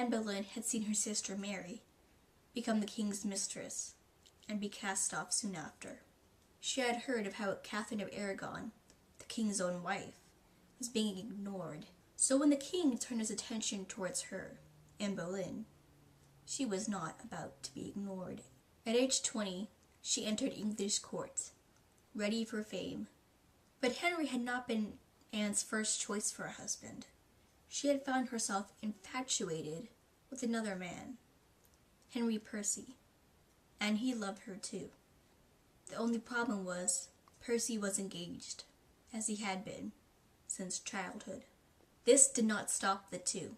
Anne Boleyn had seen her sister Mary become the king's mistress and be cast off soon after. She had heard of how Catherine of Aragon, the king's own wife, was being ignored. So when the king turned his attention towards her, Anne Boleyn, she was not about to be ignored. At age 20, she entered English court, ready for fame. But Henry had not been Anne's first choice for a husband. She had found herself infatuated with another man, Henry Percy, and he loved her too. The only problem was Percy was engaged, as he had been since childhood. This did not stop the two.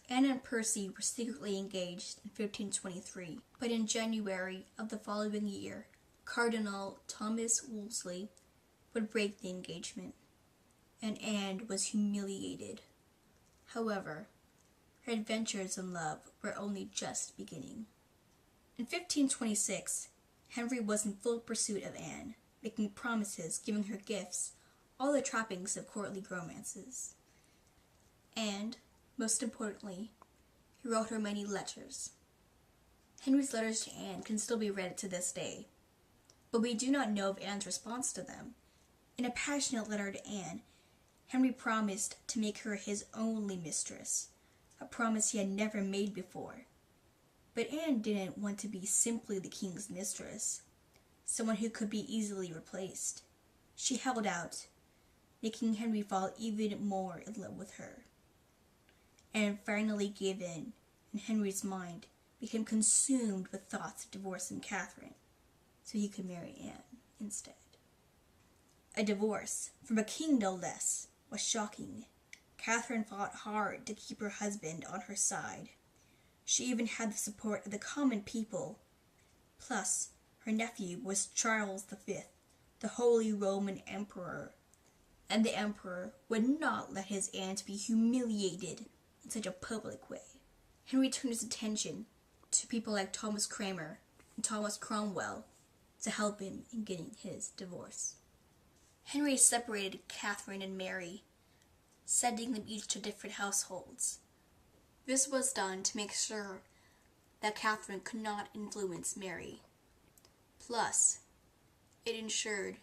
Anne and Percy were secretly engaged in 1523, but in January of the following year, Cardinal Thomas Wolsey would break the engagement, and Anne was humiliated. However, her adventures in love were only just beginning. In 1526, Henry was in full pursuit of Anne, making promises, giving her gifts, all the trappings of courtly romances. And, most importantly, he wrote her many letters. Henry's letters to Anne can still be read to this day, but we do not know of Anne's response to them. In a passionate letter to Anne, Henry promised to make her his only mistress, a promise he had never made before. But Anne didn't want to be simply the king's mistress, someone who could be easily replaced. She held out, making Henry fall even more in love with her. Anne finally gave in, and Henry's mind became consumed with thoughts of divorcing Catherine, so he could marry Anne instead. A divorce, from a king no less, was shocking. Catherine fought hard to keep her husband on her side. She even had the support of the common people. Plus, her nephew was Charles V, the Holy Roman Emperor, and the Emperor would not let his aunt be humiliated in such a public way. Henry turned his attention to people like Thomas Cranmer and Thomas Cromwell to help him in getting his divorce. Henry separated Catherine and Mary, sending them each to different households. This was done to make sure that Catherine could not influence Mary. Plus, it ensured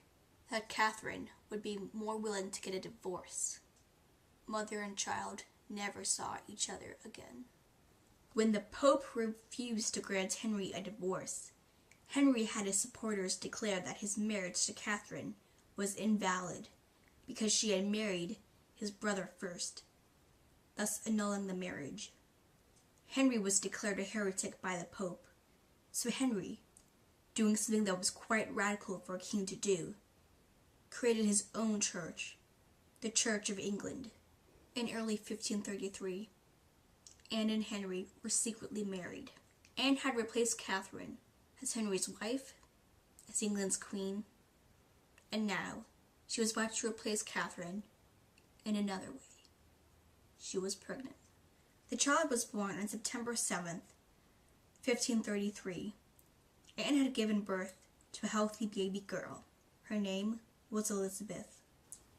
that Catherine would be more willing to get a divorce. Mother and child never saw each other again. When the Pope refused to grant Henry a divorce, Henry had his supporters declare that his marriage to Catherine was invalid because she had married his brother first, thus annulling the marriage. Henry was declared a heretic by the Pope, so Henry, doing something that was quite radical for a king to do, created his own church, the Church of England. In early 1533, Anne and Henry were secretly married. Anne had replaced Catherine as Henry's wife, as England's queen, and now she was about to replace Catherine in another way. She was pregnant. The child was born on September 7th, 1533. Anne had given birth to a healthy baby girl. Her name was Elizabeth.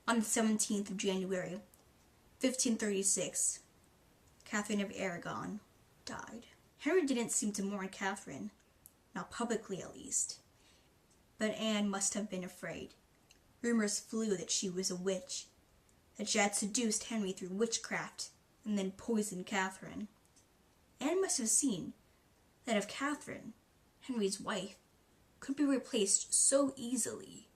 On the 17th of January, 1536, Catherine of Aragon died. Henry didn't seem to mourn Catherine, not publicly at least, but Anne must have been afraid. Rumors flew that she was a witch, that she had seduced Henry through witchcraft and then poisoned Catherine. Anne must have seen that if Catherine, Henry's wife, could be replaced so easily,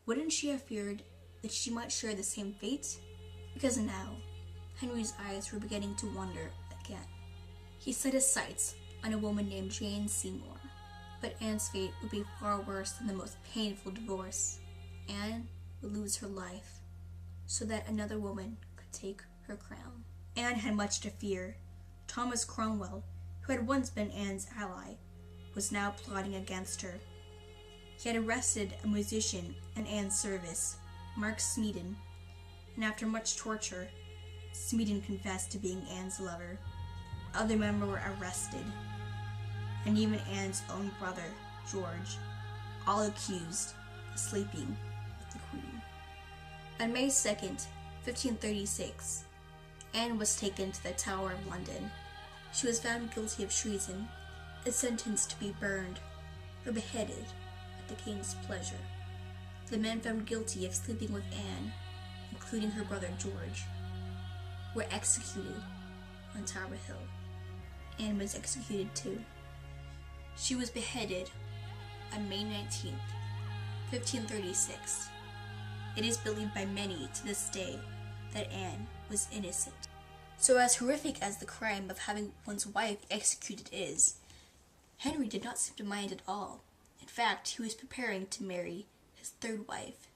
wouldn't she have feared that she might share the same fate? Because now, Henry's eyes were beginning to wander again. He set his sights on a woman named Jane Seymour, but Anne's fate would be far worse than the most painful divorce. Anne would lose her life so that another woman could take her crown. Anne had much to fear. Thomas Cromwell, who had once been Anne's ally, was now plotting against her. He had arrested a musician in Anne's service, Mark Smeaton, and after much torture, Smeaton confessed to being Anne's lover. Other men were arrested, and even Anne's own brother, George, all accused of sleeping with the Queen. On May 2nd, 1536, Anne was taken to the Tower of London She was found guilty of treason and sentenced to be burned or beheaded at the king's pleasure. The men found guilty of sleeping with Anne, including her brother George, were executed on Tower Hill. Anne was executed too. She was beheaded on May 19th, 1536. It is believed by many to this day that Anne was innocent. So as horrific as the crime of having one's wife executed is, Henry did not seem to mind at all. In fact, he was preparing to marry his third wife.